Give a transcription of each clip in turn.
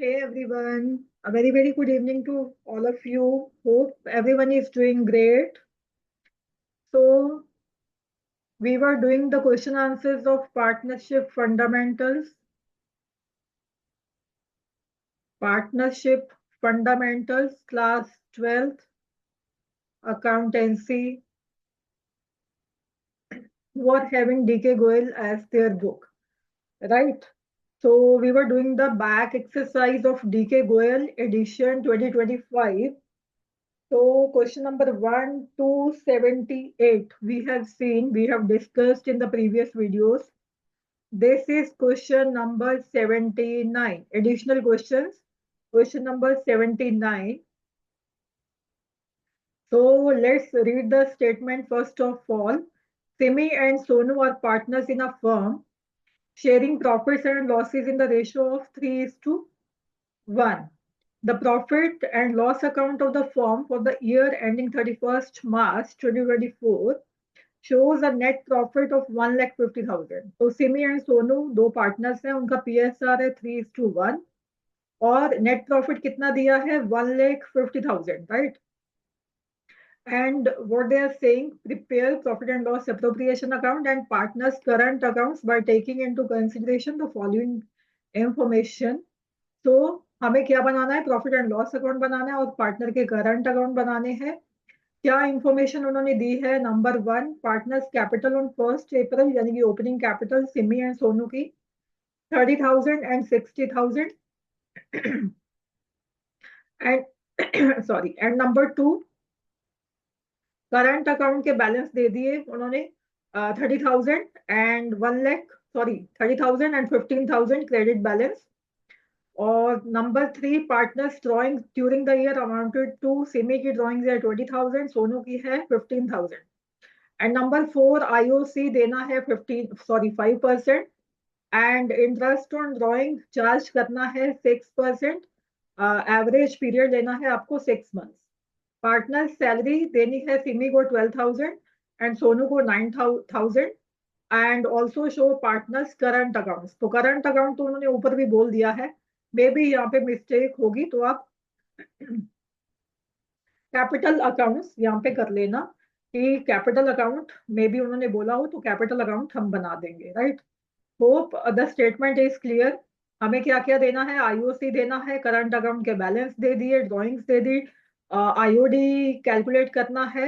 Hey everyone, a very good evening to all of you. Hope everyone is doing great. So, we were doing the question answers of Partnership Fundamentals, class 12th, accountancy, who are having DK Goel as their book, right? So, we were doing the back exercise of DK Goel edition 2025. So question number 1 to 78, we have discussed in the previous videos. This is question number 79. Additional questions. Question number 79. So let's read the statement first of all. Simi and Sonu are partners in a firm, sharing profits and losses in the ratio of 3:1. The profit and loss account of the firm for the year ending 31st March 2024 shows a net profit of 1,50,000. तो Simi and Sonu दो partners हैं, उनका PSR है 3:1 और net profit कितना दिया है 1,50,000, right? And what they are saying, prepare profit and loss appropriation account and partners current accounts by taking into consideration the following information. तो हमें क्या बनाना है, प्रॉफिट एंड लॉस अकाउंट बनाना है और पार्टनर के करंट अकाउंट बनाने हैं. क्या इंफॉर्मेशन उन्होंने दी है? Number 1, partners capital on 1 April यानी कि opening capital Simmi and Sonu की 30,000 and 60,000 and sorry, and number 2, current account के बैलेंस दे दिए उन्होंने 30,000 एंड 30,000 एंड 15,000 क्रेडिट बैलेंस. और number 3, partners drawing during the year amounted to, Simmi की ड्रॉइंग है 20,000, सोनू की है 15,000. एंड नंबर 4, IOC देना है 5%. And interest on drawing charge करना है 6%. एवरेज पीरियड लेना है आपको 6 मंथ्स. पार्टनर सैलरी देनी है सिमी को 12,000 एंड सोनू को 9,000. And also show partners current accounts. तो करंट अकाउंट तो उन्होंने ऊपर भी बोल दिया है, मे बी यहाँ पे मिस्टेक होगी तो आप कैपिटल अकाउंट्स यहाँ पे कर लेना कि कैपिटल अकाउंट मे बी उन्होंने बोला हो तो कैपिटल अकाउंट हम बना देंगे, right? Hope the statement is clear. हमें क्या क्या देना है? IOC देना है, करंट अकाउंट के बैलेंस दे दिए, ड्रॉइंग्स दे दी, IOD कैलकुलेट करना है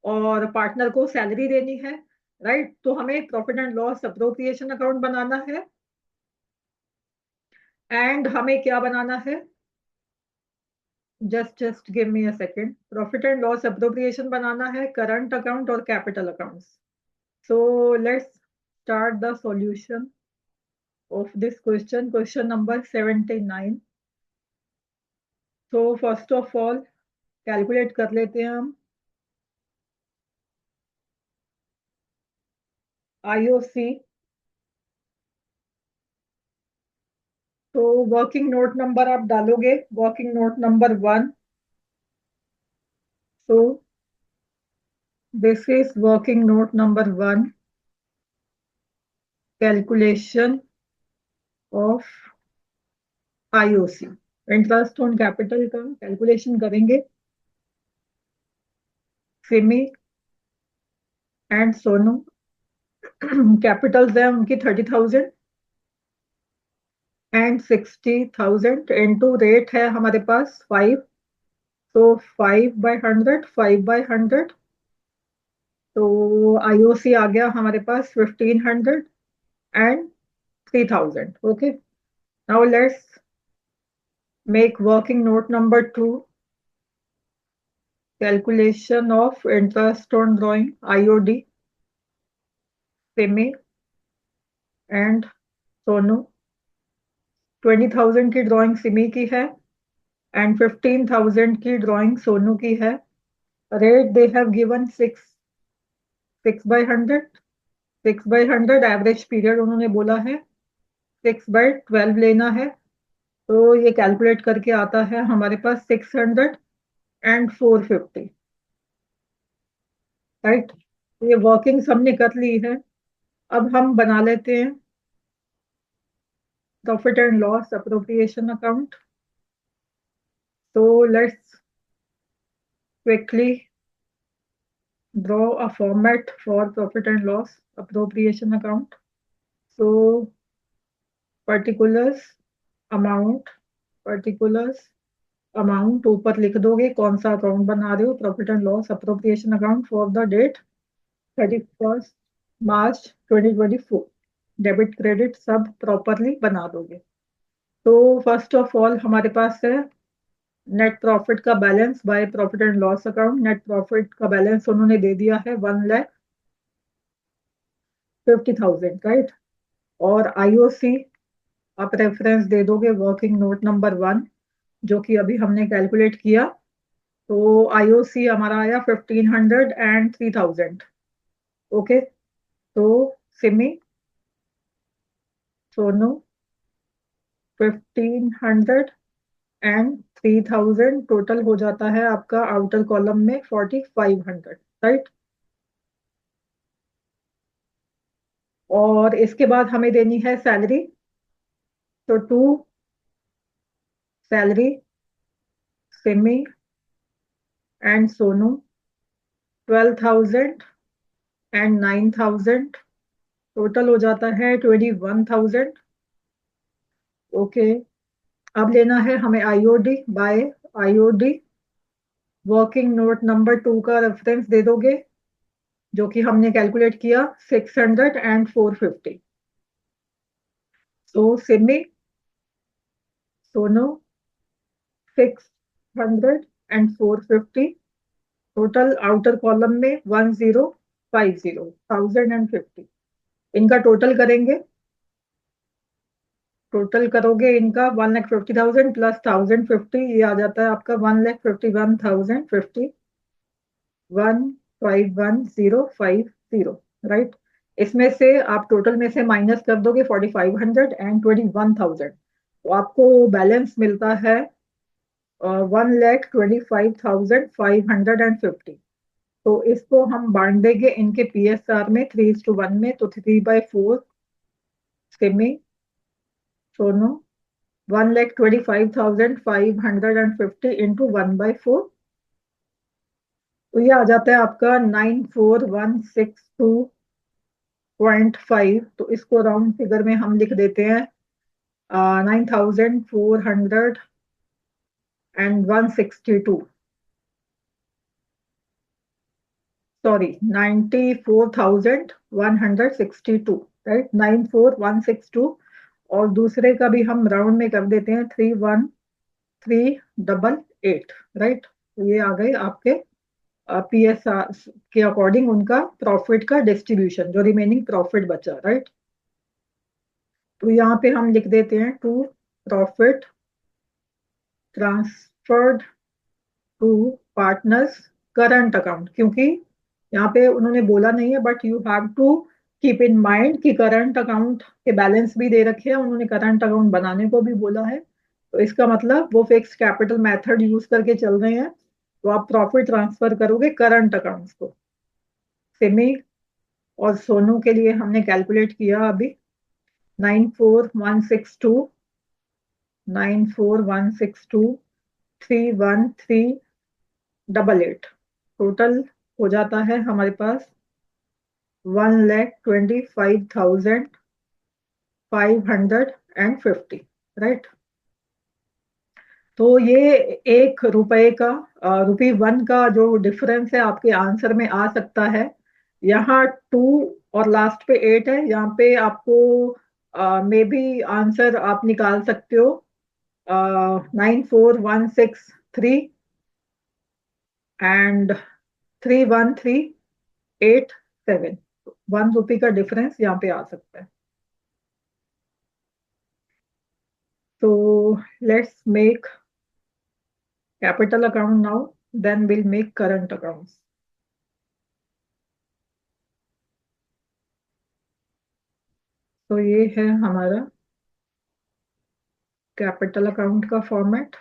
और पार्टनर को सैलरी देनी है, राइट? तो हमें profit and loss appropriation account बनाना है. एंड हमें क्या बनाना है? just give me a second. Profit and loss appropriation बनाना है, current account और capital accounts. So let's start the solution of this question number 79. So first of all calculate कर लेते हैं हम IOC. तो वर्किंग नोट नंबर आप डालोगे, working note number 1. So this is working note number 1, calculation of IOC, interest on capital का calculation करेंगे. Simi and Sonu Capitals है उनकी 30,000 एंड 60,000 इनटू रेट है हमारे पास 5. तो 5/100, 5/100. तो IOC आ गया हमारे पास 1,500 and 3,000. Okay, now let's make working note number 2, calculation of interest on drawing IOD, Simi and Sonu. 20,000 की ड्रॉइंग सिमी की है एंड 15,000 की ड्रॉइंग सोनू की है. Rate they have given 6/100. 6/100 average period उन्होंने बोला है 6/12 लेना है. तो ये कैलकुलेट करके आता है हमारे पास 600 एंड 450, राइट? ये वर्किंग हमने कर ली है. अब हम बना लेते हैं profit and loss appropriation account. So let's quickly draw a format for profit and loss appropriation account. So particulars amount, particulars amount ऊपर लिख दोगे कौन सा अकाउंट बना रहे हो, profit and loss appropriation account for the date 31 March 2024। Debit credit सब properly बना दोगे। तो फर्स्ट ऑफ ऑल हमारे पास है नेट प्रॉफिट का balance by profit and loss account. Net profit का बैलेंस उन्होंने दे दिया है 1,50,000, राइट। और आईओसी आप रेफरेंस दे दोगे वर्किंग नोट नंबर 1 जो कि अभी हमने कैलकुलेट किया। तो आईओसी हमारा आया 1,500 एंड 3,000। ओके, तो सिमी, सोनू 1,500 एंड 3,000 टोटल हो जाता है आपका आउटर कॉलम में 4,500, राइट। और इसके बाद हमें देनी है सैलरी। तो to salary Simmi and Sonu 12,000 and 9,000 total हो जाता है 21,000। ओके, अब लेना है हमें IOD by IOD. Working note number 2 का रेफरेंस दे दोगे जो कि हमने कैलकुलेट किया 600 एंड 450। तो सिमी सोनो 600 एंड 450 टोटल आउटर कॉलम में 1050 इनका टोटल करेंगे। टोटल करोगे इनका 1,50,000 प्लस 1,050 ये आ जाता है आपका 1,51,050 151,050, राइट। इसमें से आप टोटल में से माइनस कर दोगे 4,500 एंड 21,000 तो आपको बैलेंस मिलता है 1,25,550। तो इसको हम बांट देंगे इनके पीएसआर में 3:1 में। तो 3/4 सिमी सोनो 1,25,550 इंटू 1/4। तो ये आ जाता है आपका 94,162.5। तो इसको राउंड फिगर में हम लिख देते हैं 9,400 एंड 162, सॉरी 94,162, राइट, 94,162। और दूसरे का भी हम राउंड में कर देते हैं 31388, राइट। तो ये आ गए आपके पीएसआर के अकॉर्डिंग उनका प्रॉफिट का डिस्ट्रीब्यूशन जो रिमेनिंग प्रॉफिट बचा, राइट। तो यहाँ पे हम लिख देते हैं to profit transferred to partners current account, क्योंकि यहाँ पे उन्होंने बोला नहीं है but you have to keep in mind कि करंट अकाउंट के बैलेंस भी दे रखे हैं, उन्होंने करंट अकाउंट बनाने को भी बोला है। तो इसका मतलब वो फिक्स कैपिटल मेथड यूज करके चल रहे हैं। तो आप प्रॉफिट ट्रांसफर करोगे करंट अकाउंट्स को। सिमी और सोनू के लिए हमने कैलकुलेट किया अभी 94,162 टोटल हो जाता है हमारे पास 1,25,550, राइट। तो ये 1 रुपए का ₹1 का जो डिफरेंस है आपके आंसर में आ सकता है। यहाँ 2 और लास्ट पे 8 है, यहाँ पे आपको मे बी आंसर आप निकाल सकते हो 94,163 एंड 31387। ₹1 का डिफरेंस यहाँ पे आ सकता है। तो let's make capital account now, then will make current accounts. तो ये है हमारा कैपिटल अकाउंट का फॉर्मेट,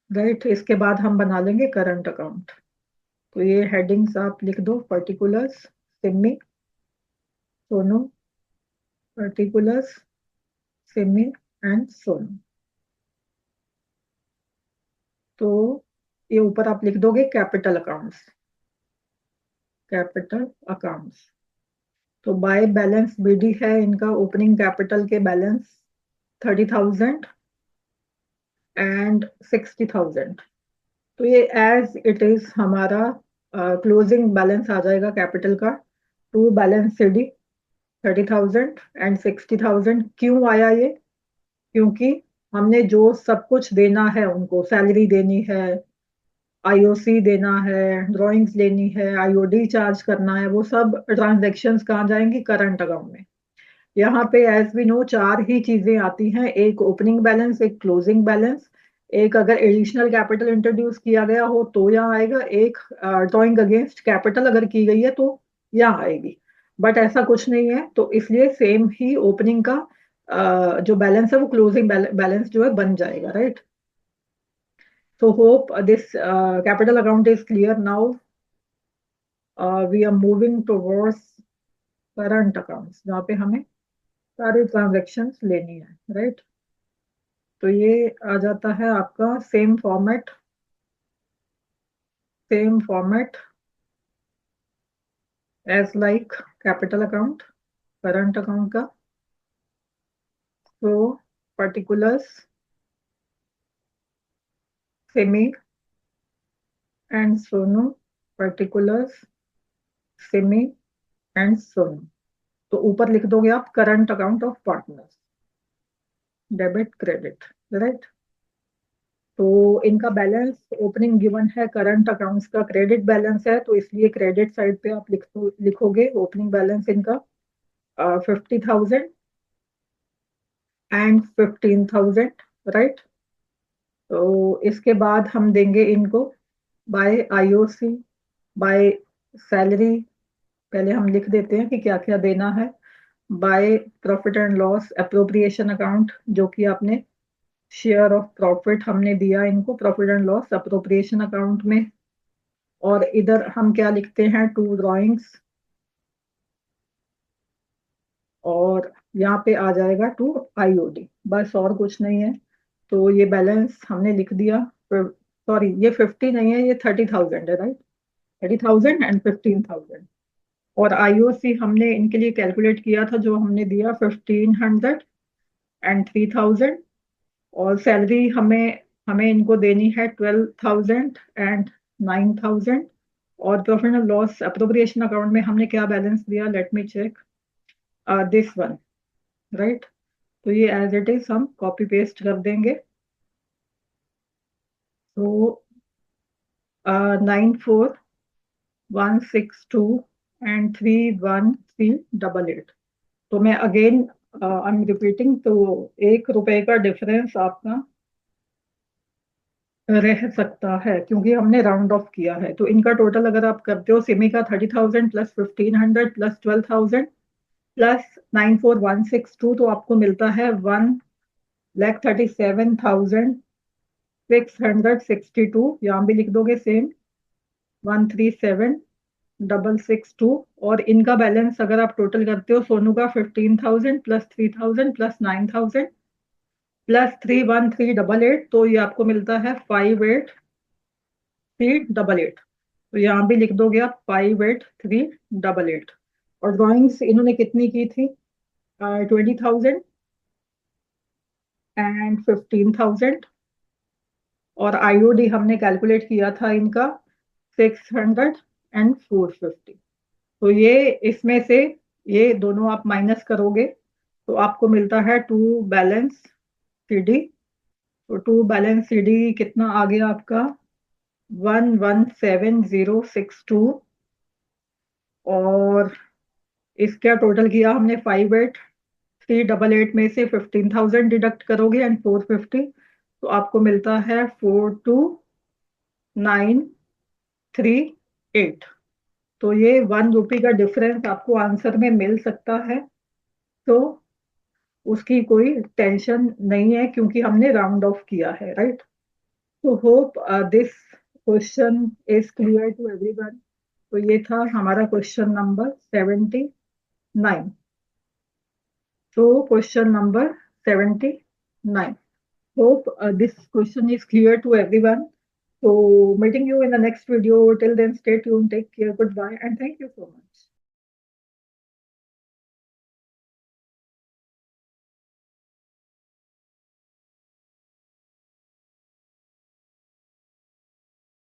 राइट। इसके बाद हम बना लेंगे करंट अकाउंट। तो ये हेडिंग्स आप लिख दो, particulars Simi Sonu, particulars Simi and Sonu. तो ये ऊपर आप लिख दोगे कैपिटल अकाउंट्स, कैपिटल अकाउंट्स। तो बाय बैलेंस बीडी है इनका ओपनिंग कैपिटल के बैलेंस 30,000 एंड 60,000। तो ये एज इट इज हमारा क्लोजिंग बैलेंस आ जाएगा कैपिटल का टू बैलेंस सीडी 30,000 एंड 60,000। क्यों आया ये? क्योंकि हमने जो सब कुछ देना है उनको, सैलरी देनी है, आईओसी देना है, ड्राइंग्स लेनी है, आईओडी चार्ज करना है, वो सब ट्रांजैक्शंस कहाँ जाएंगी? करंट अकाउंट में। यहाँ पे एज वी नो चार ही चीजें आती हैं, एक ओपनिंग बैलेंस, एक क्लोजिंग बैलेंस, एक अगर एडिशनल कैपिटल इंट्रोड्यूस किया गया हो तो यहाँ आएगा, एक ड्रॉइंग अगेंस्ट कैपिटल अगर की गई है तो यहाँ आएगी। बट ऐसा कुछ नहीं है, तो इसलिए सेम ही ओपनिंग का जो बैलेंस है वो क्लोजिंग बैलेंस जो है बन जाएगा, right? So hope this capital account is clear now. We are moving towards current accounts जहाँ पे हमें सारी transactions लेनी है, right? तो ये आ जाता है आपका same format as like capital account, current account का। So particulars, Simi and Sonu, particulars, Simi and Sonu। तो ऊपर लिख दोगे आप current account of partners, debit credit, right? तो इनका बैलेंस ओपनिंग गिवन है, करंट अकाउंट्स का क्रेडिट बैलेंस है, तो इसलिए क्रेडिट साइड पे आप लिखोगे ओपनिंग बैलेंस इनका 50,000 एंड 15,000, राइट? तो इसके बाद हम देंगे इनको बाय आईओसी, बाय सैलरी। पहले हम लिख देते हैं कि क्या क्या देना है। Bye profit and loss appropriation account, जो कि आपने शेयर ऑफ प्रॉफिट हमने दिया इनको profit and loss appropriation account में। और इधर हम क्या लिखते हैं? टू ड्राइंग्स, और यहाँ पे आ जाएगा टू आईओडी, बस और कुछ नहीं है। तो ये बैलेंस हमने लिख दिया। सॉरी, ये 50 नहीं है, ये 30,000 है, राइट? 30,000 एंड 15,000। और आईओसी हमने इनके लिए कैलकुलेट किया था, जो हमने दिया 1,500 एंड 3,000। और सैलरी हमें हमें इनको देनी है 12,000 एंड 9,000। और profit and loss appropriation account में हमने क्या बैलेंस दिया? Let me check, this one, right? तो ये एज इट इज हम कॉपी पेस्ट कर देंगे। तो 94,162 एंड 31388। तो मैं अगेन आई एम रिपीटिंग, तो ₹1 का डिफरेंस आपका रह सकता है क्योंकि हमने राउंड ऑफ किया है। तो इनका टोटल अगर आप करते हो, सिमी का 30,000 प्लस 1,500 प्लस 12,000 प्लस 94,162, तो आपको मिलता है 1,37,662। यहाँ भी लिख दोगे सेम 137,662। और इनका बैलेंस अगर आप टोटल करते हो, सोनू का 15,000 प्लस 3,000 प्लस 9,000 प्लस 31388, तो ये आपको मिलता है 58388। तो यहाँ भी लिख दोगे आप 58388। और ड्राइंग्स इन्होंने कितनी की थी? 20,000 एंड 15,000। और आईओडी हमने कैलकुलेट किया था इनका 600 एंड 450। तो ये इसमें से ये दोनों आप माइनस करोगे तो आपको मिलता है टू बैलेंस सीडी। तो टू बैलेंस सीडी कितना आ गया आपका? 117,062। और इसका टोटल किया हमने 58388 में से 15,000 डिडक्ट करोगे एंड 450, तो आपको मिलता है 42,938। तो ये ₹1 का डिफरेंस आपको आंसर में मिल सकता है। तो उसकी कोई टेंशन नहीं है क्योंकि हमने राउंड ऑफ किया है, राइट? तो hope this question is clear to everyone. तो ये था हमारा क्वेश्चन नंबर 79। तो question number 79, Nice. Hope this question is clear to everyone. So, meeting you in the next video. Till then, stay tuned, take care, goodbye, and thank you so much.